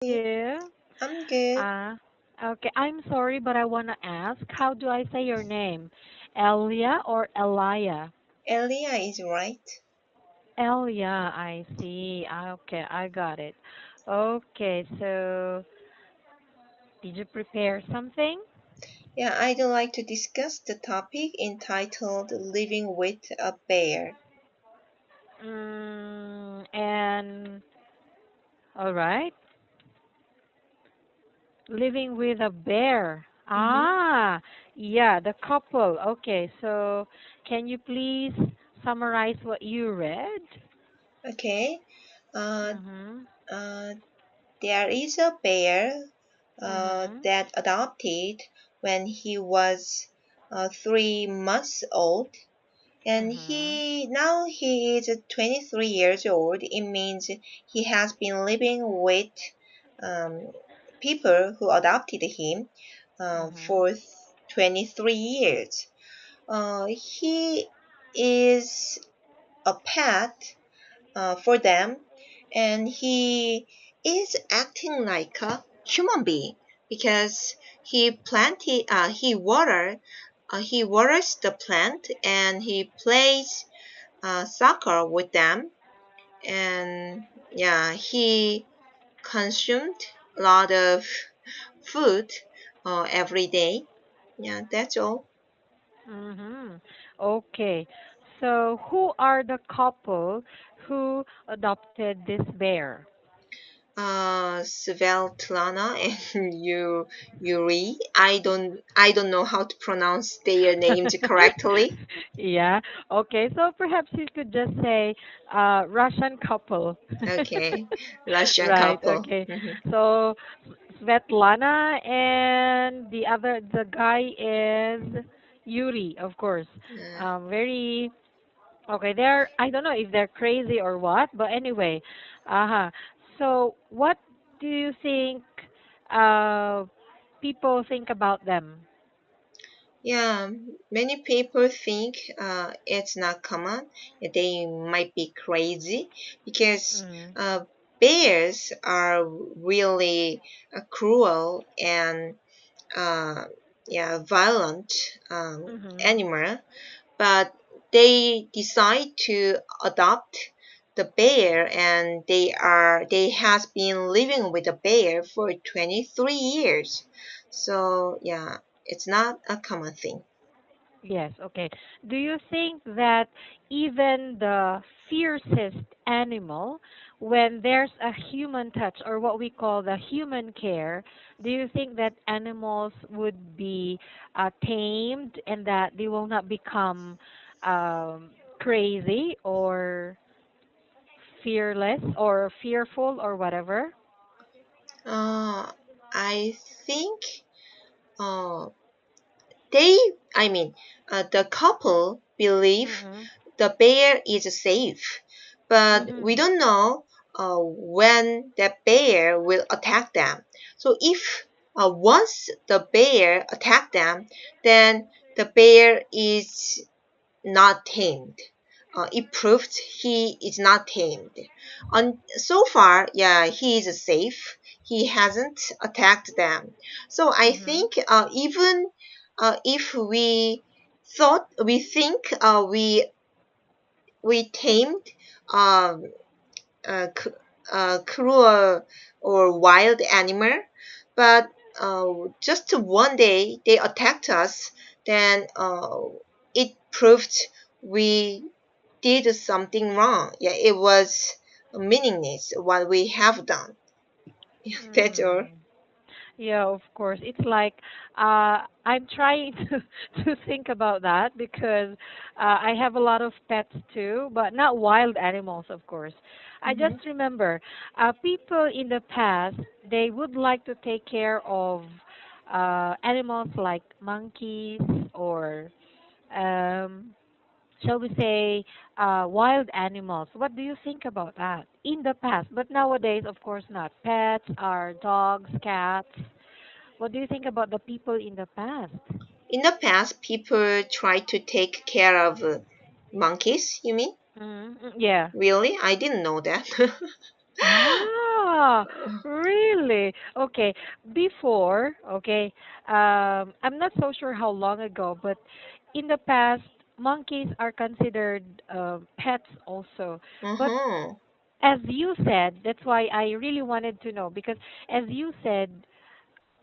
Yeah. I'm good. Uh, okay. I'm sorry, but I want to ask, how do I say your name? Elia or Elia? Elia is right. Elia, I see. Okay, I got it. Okay, so did you prepare something? Yeah, I'd like to discuss the topic entitled Living with a Bear. And all right, living with a bear. Mm-hmm. Yeah, the couple. Okay, so can you please summarize what you read? Okay. Uh, Mhm. uh, there is a bear Mhm. that adopted when he was 3 months old, and Mhm. he is 23 years old. It means he has been living with um, people who adopted him Mhm. for 23 years. He is a pet for them, and he is acting like a human being because he waters the plant, and he plays soccer with them, and yeah, he consumed a lot of food every day. Yeah, that's all. Mhm. Okay. So who are the couple who adopted this bear? Svetlana and Yuri. I don't know how to pronounce their names correctly. Yeah. Okay. So perhaps you could just say Russian couple. Okay, Russian Right. couple. Okay. So Svetlana and the guy is Yuri, of course. Uh, Very okay. I don't know if they're crazy or what, but anyway. Uh-huh. So what do you think uh people think about them? yeah, many people think it's not common. They might be crazy because Mm. bears are really cruel and uh, yeah, violent Mhm. animal, but they decide to adopt the bear, and they has been living with the bear for 23 years. So yeah, it's not a common thing. Yes, okay. Do you think that even the fiercest animal, when there's a human touch or what we call the human care, do you think that animals would be tamed and that they will not become crazy or fearless or fearful or whatever? uh, I think uh, they I mean the couple believe Mm-hmm. the bear is safe, but we Mm-hmm. don't know when the bear will attack them. So if once the bear attack them, then the bear is not tamed. It proved he is not tamed. So far, yeah, he is safe. He hasn't attacked them. So I Mm-hmm. think even if we think we tamed um, a, a cruel or wild animal, but just one day they attacked us, then it proved we did something wrong. Yeah, it was meaningless what we have done. Yeah, that's all. Mm. Yeah, of course. It's like I'm trying to to think about that because I have a lot of pets too, but not wild animals, of course. I just Hmm. remember people in the past they would like to take care of animals like monkeys or um, shall we say, wild animals. What do you think about that in the past? But nowadays, of course, not. Pets are dogs, cats. What do you think about the people in the past? In the past, people tried to take care of monkeys, you mean? Yeah. Really? I didn't know that. Ah, really? Okay. Before, okay, I'm not so sure how long ago, but in the past, monkeys are considered pets also. But Uh-huh. as you said, that's why I really wanted to know because as you said,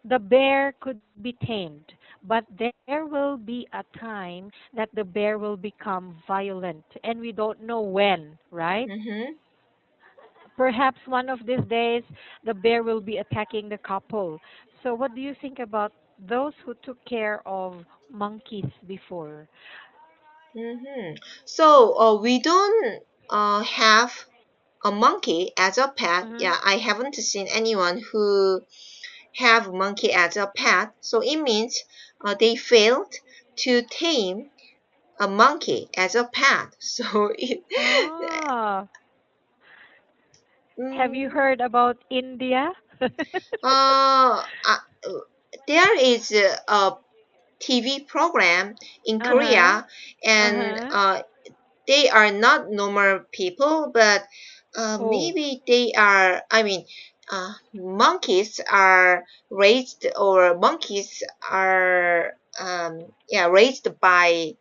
the bear could be tamed, but there will be a time that the bear will become violent, and we don't know when, right? Mm-hmm. Perhaps one of these days the bear will be attacking the couple. So, what do you think about those who took care of monkeys before? Mm-hmm. So, we don't have a monkey as a pet. Mm-hmm. Yeah, I haven't seen anyone who have monkey as a pet. So it means they failed to tame a monkey as a pet. So it, Ah, have you mm, heard about India? uh, there is a TV program in Uh-huh. Korea, and Uh-huh. they are not normal people, but Oh. maybe they are. I mean, monkeys are raised, or monkeys are yeah, raised by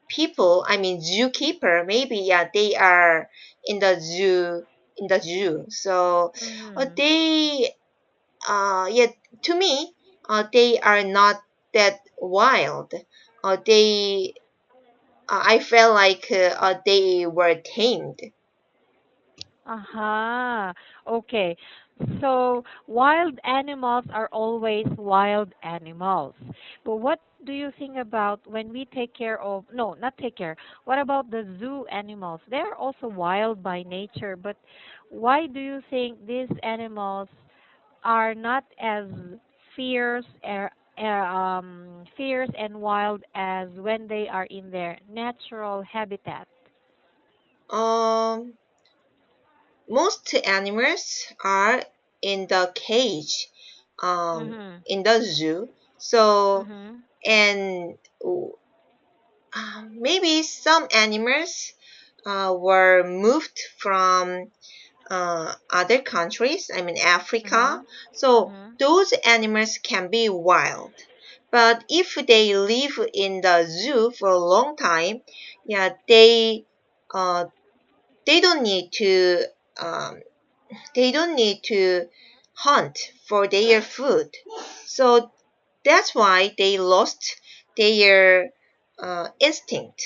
people. I mean, zookeeper. Maybe, yeah, they are in the zoo, So Mm-hmm. they yeah, to me, they are not that wild. They I felt like they were tamed. Aha. Okay. So wild animals are always wild animals. But what do you think about when we take care of, no, not take care. What about the zoo animals? They're also wild by nature, but why do you think these animals are not as fierce fierce and wild as when they are in their natural habitat? Um, most animals are in the cage, Mhm. in the zoo. So, Mhm. and maybe some animals were moved from other countries, I mean Africa. Mhm. So Mhm. those animals can be wild. But if they live in the zoo for a long time, yeah, uh, they don't need to um, they don't need to hunt for their food. So that's why they lost their instinct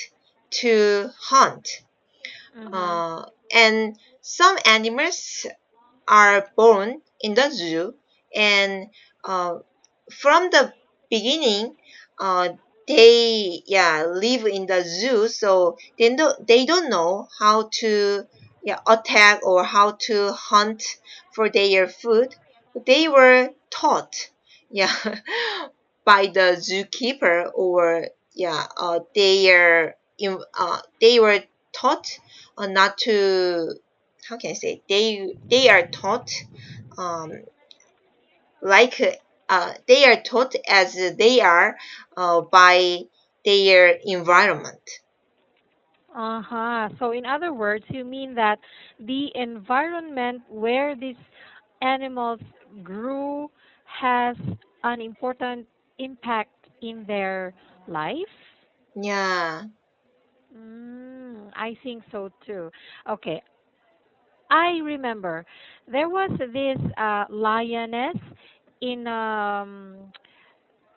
to hunt. Mhm. Uh, and some animals are born in the zoo, and uh, from the beginning uh, they, yeah, live in the zoo, so they don't know how to, yeah, attack or how to hunt for their food. They were taught, yeah, by the zookeeper, or yeah, they were taught not to, how can I say, they are taught um, like they are taught as they are by their environment. Uh-huh. So in other words, you mean that the environment where these animals grew has an important impact in their life? Yeah. I think so too. Okay, I remember there was this lioness in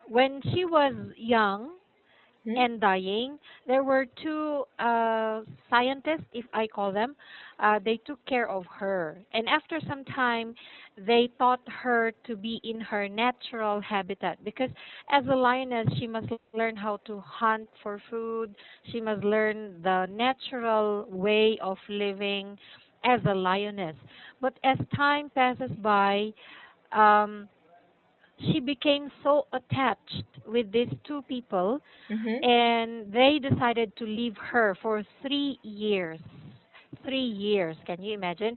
when she was young Hmm? and dying, there were two scientists, if I call them. They took care of her, and after some time, they taught her to be in her natural habitat because, as a lioness, she must learn how to hunt for food. She must learn the natural way of living as a lioness. But as time passes by, um, she became so attached with these two people Mm-hmm. and they decided to leave her for 3 years. 3 years, can you imagine?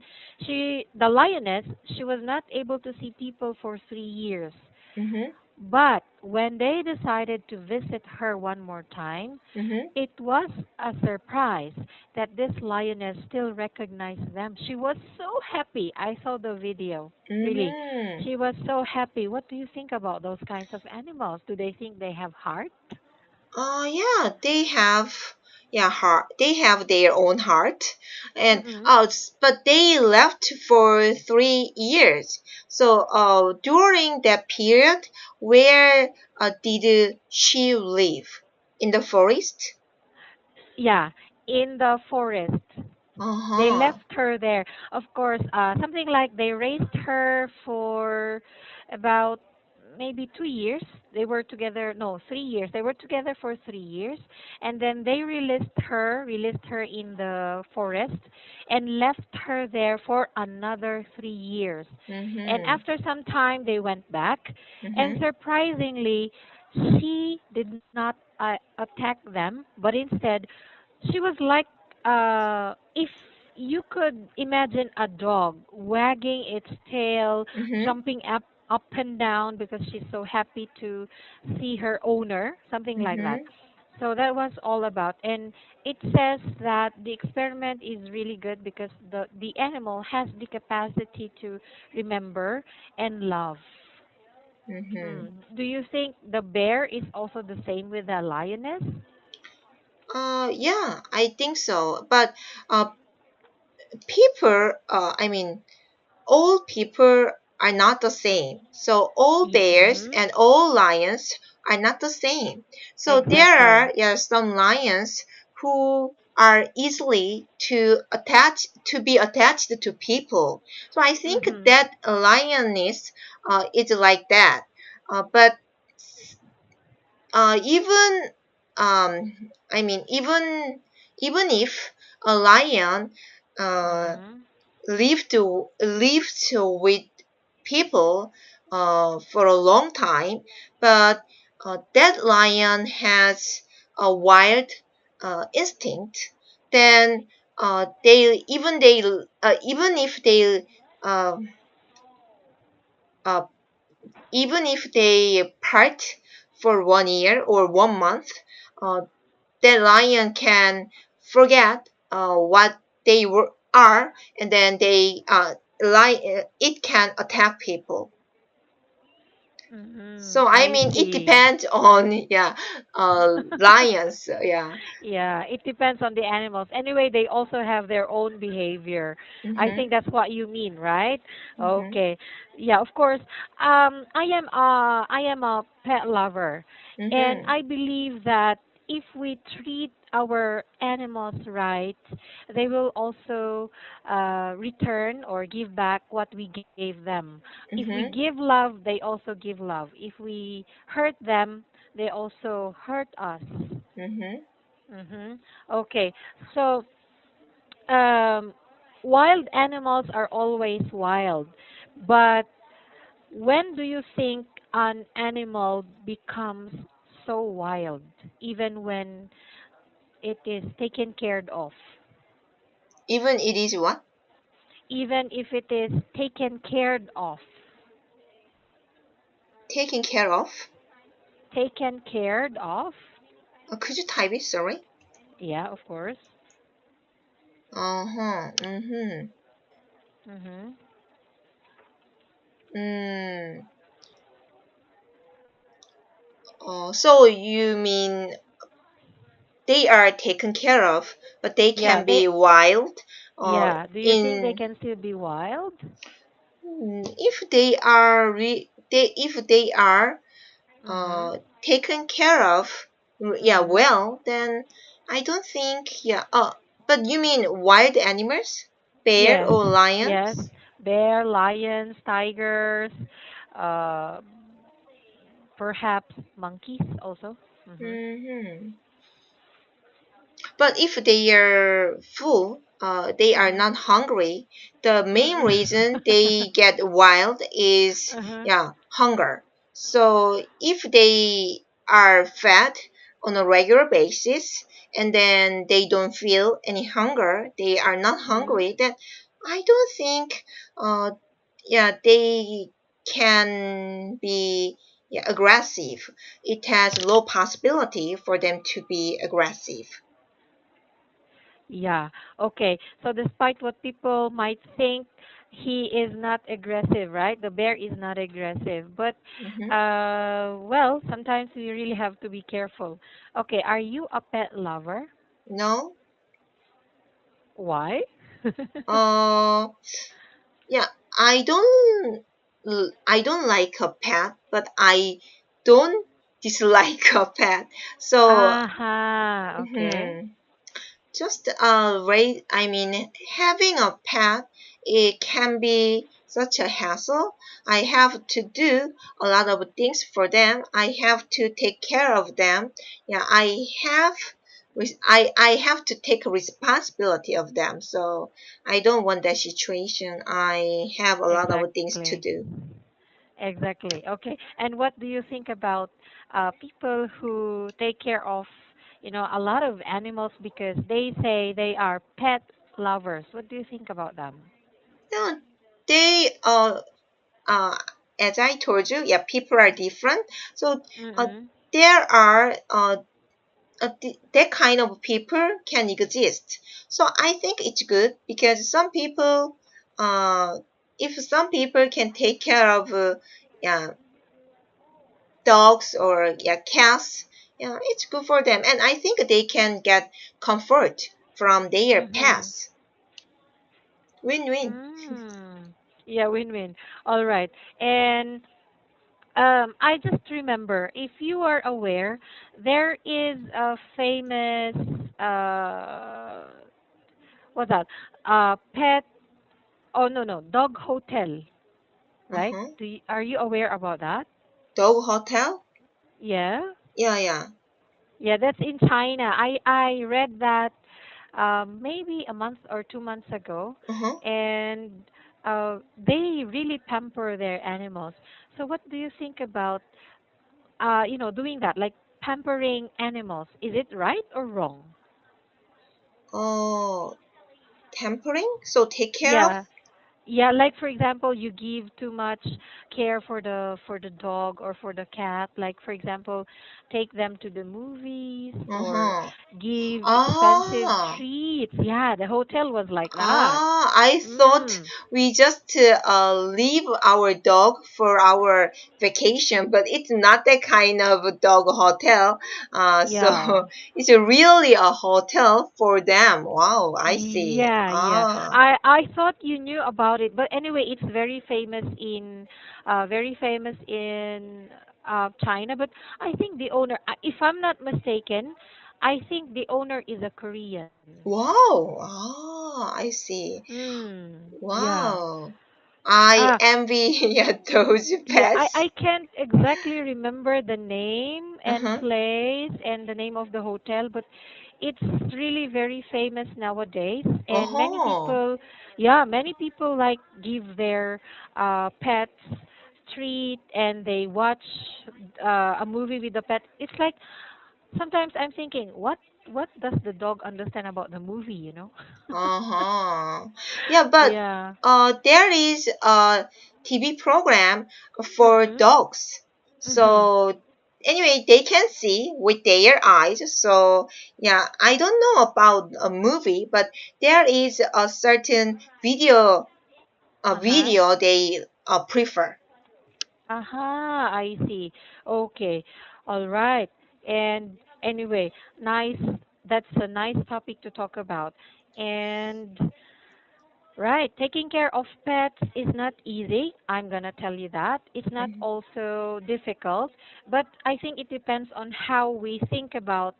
The lioness, she was not able to see people for 3 years. Mm-hmm. But when they decided to visit her one more time, Mhm. it was a surprise that this lioness still recognized them. She was so happy. I saw the video. Really. Mhm. She was so happy. What do you think about those kinds of animals? Do they think they have heart? Yeah, they have, yeah, heart. They have their own heart, and Mm-mm. but they left for 3 years. So, during that period, where did she live? In the forest? Yeah, in the forest. Uh They huh. left her there. Of course, something like they raised her for about maybe 2 years. They were together, no, 3 years. They were together for 3 years. And then they released her in the forest and left her there for another 3 years. And Mhm. after some time, they went back. And Mhm. surprisingly, she did not attack them, but instead, she was like if you could imagine a dog wagging its tail, Mhm. jumping up and down because she's so happy to see her owner, something like that. Mhm. So that was all about. And it says that the experiment is really good because the animal has the capacity to remember and love. Mhm. Do you think the bear is also the same with the lioness? Yeah, I think so. But uh, people, I mean, all people are not the same. So all bears Mm-hmm. and all lions are not the same. So there Exactly. are, yeah, some lions who are easily to be attached to people. So I think Mhm. that a lioness is like that. But even I mean even if a lion uh, Mhm. lived with people for a long time, but that lion has a wild instinct. Then even if they uh, uh, even if they part for 1 year or 1 month, uh, the lion can forget what they are, and then it can attack people. Mhm. So I I mean, it see. depends on, yeah, lions. Yeah. Yeah, it depends on the animals. Anyway, they also have their own behavior. I Mhm. think that's what you mean, right? Mhm. Okay. Yeah, of course. I am a pet lover, and Mhm. I believe that if we treat our animals right, they will also return or give back what we gave them. If we Mhm. give love, they also give love. If we hurt them, they also hurt us. Mhm. Mm-hmm. Okay. So, um, wild animals are always wild, but when do you think an animal becomes so wild, even when it is taken care of? Even it is what? Even if it is taken care of? Taken care of. Taken care of? Could you type it? Sorry. Yeah, of course. Uh huh. Mhm. Mm-hmm. Mm. So you mean they are taken care of, but they Yeah, can be wild. yeah. Do you think they In can still be wild? if they are if they are Mm-hmm. taken care of, yeah, Mm-hmm. well, then I don't think, yeah. But you mean wild animals, bear Yes, or yes. lions? Bear, lions, tigers, uh, perhaps monkeys also. Mhm. Hmm. But if they are full, they are Mhm. not hungry. The main Mm-mm. reason they get wild is, Uh-huh. yeah, hunger. So if they are fed on a regular basis and then they don't feel any hunger, they are not Mhm. hungry, then I don't think, uh, yeah, they can be, yeah, aggressive. It has low possibility for them to be aggressive. Yeah. Okay. So despite what people might think, he is not aggressive, right? The bear is not aggressive. But Hmm. well, sometimes we really have to be careful. Okay, are you a pet lover? No. Why? Uh, yeah, I don't like a pet, but I don't dislike a pet. So, Aha, okay. mhm. Just I mean, having a pet, it can be such a hassle. I have to do a lot of things for them. I have to take care of them. Yeah, I have to take responsibility of them. So I don't want that situation. I have a lot of things to Exactly. do. Exactly. Okay. And what do you think about people who take care of, a lot of animals because they say they are pet lovers? What do you think about them? No, they uh, as I told you, yeah, people are different. So Mm-mm. there are that kind of people can exist. So I think it's good because uh, if some people can take care of yeah, dogs or yeah, cats, yeah, it's good for them, and I think they can get comfort from their Mm-hmm. pets. Win-win. Mm. Yeah, win-win. All right. And I just remember, if you are aware, there is a famous what's that? Pet. Oh no, no, dog hotel, right? Uh-huh. Are you aware about that? Dog hotel. Yeah. Yeah, yeah. Yeah, that's in China. I read that maybe a month or 2 months ago, Uh-huh. and they really pamper their animals. So what do you think about doing that, like pampering animals? Is it right or wrong? Oh, tampering, so take care of. Yeah. Yeah, like for example, you give too much care for the dog or for the cat. Like for example, take them to the movies or Uh-huh. give expensive Ah. treats. Yeah, the hotel was like that. I thought Mm. we just leave our dog for our vacation, but it's not that kind of dog hotel. So Yeah. it's really a hotel for them. Wow, I see. Yeah, yeah. Ah, I thought you knew about it, but anyway, it's very famous in China. But I think the owner, if I'm not mistaken, I think the owner is a Korean. wow. Ah, I see. Mm, yeah. Wow. I Ah, envy yeah, those yeah, I pets. can't exactly remember the name and Uh-huh. place and the name of the hotel, but it's really very famous nowadays. And many Oh. people, yeah, many people like give their pets treat and they watch a movie with the pet. It's like sometimes I'm thinking, what does the dog understand about the movie, you know? Uh-huh. Yeah, but Yeah. there is a TV program for Mhm. dogs. Mhm. So anyway, they can see with their eyes. So yeah, I don't know about a movie, but there is a certain Uh-huh. video they prefer. Aha, I see. Okay. All right. And anyway, nice. That's a nice topic to talk about. And right, taking care of pets is not easy. I'm going to tell you that. It's not Mhm. also difficult, but I think it depends on how we think about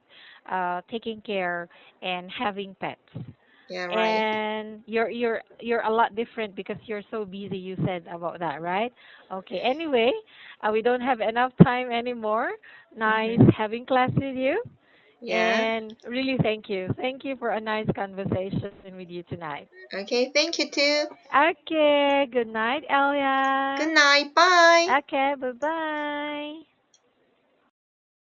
taking care and having pets. Yeah, right. And you're a lot different because you're so busy, you said about that, right? Okay, anyway, we don't have enough time anymore. Nice Hmm. having class with you, Yeah. and really thank you for a nice conversation with you tonight. Okay, thank you too. Okay, good night, Good Elia. night. Bye. Okay, bye bye.